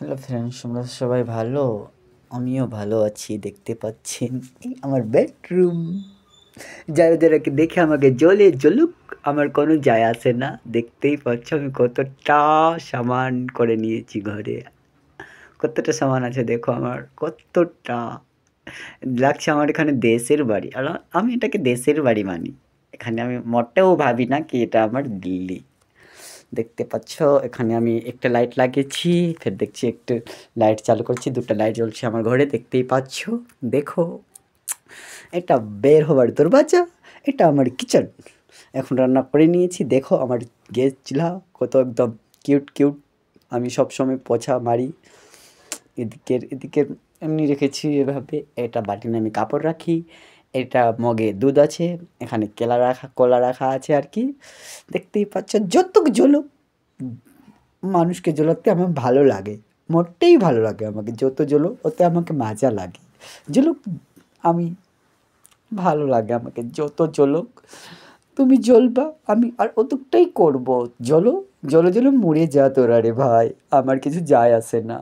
Hello friends, তোমরা সবাই ভালো? আমিও ভালো আছি। দেখতে পাচ্ছেন এই আমার বেডরুম। যারা দেখে আমাকে জ্বলুক, আমার কোনো যায় আসে না। দেখতেই পাচ্ছ আমি কতটা সামান করে নিয়েছি ঘরে। কতটা সামান আছে দেখো আমার, কতটা লাগছে আমার এখানে দেশের বাড়ি। আর আমি এটাকে দেশের বাড়ি মানি। এখানে আমি মোটেও ভাবি না কি এটা আমার দিল্লি। দেখতে পাচ্ছ এখানে আমি একটা লাইট লাগিয়েছি, ফের দেখছি একটা লাইট চালু করেছি, ২ টা লাইট জ্বলছে আমার ঘরে, দেখতেই পাচ্ছ। দেখো, এটা বের হবার দরওয়াজা, এটা আমার কিচেন। এখন রান্না করে নিয়েছি, দেখো আমার গ্যাস চুলা কত একদম কিউট। আমি সবসময় পোছা মারি। এদিকের এমনি রেখেছি এভাবে। এটা বাটিনে আমি কাপড় রাখি। এটা মগে দুধ আছে। এখানে কলা রাখা আছে আর কি। দেখতেই পাচ্ছ যতটুকু জ্বলুক, মানুষকে জ্বলাতে আমার ভালো লাগে। মোটেই ভালো লাগে আমাকে। যত জ্বলুক ওতে আমাকে মজা লাগে। জ্বলুক, আমি ভালো লাগে আমাকে যত জ্বলুক। তুমি জ্বলবা, আমি আর অতটাই করবো। জ্বলো, জ্বলে মরে যা তোরা রে ভাই। আমার কিছু যায় আসে না।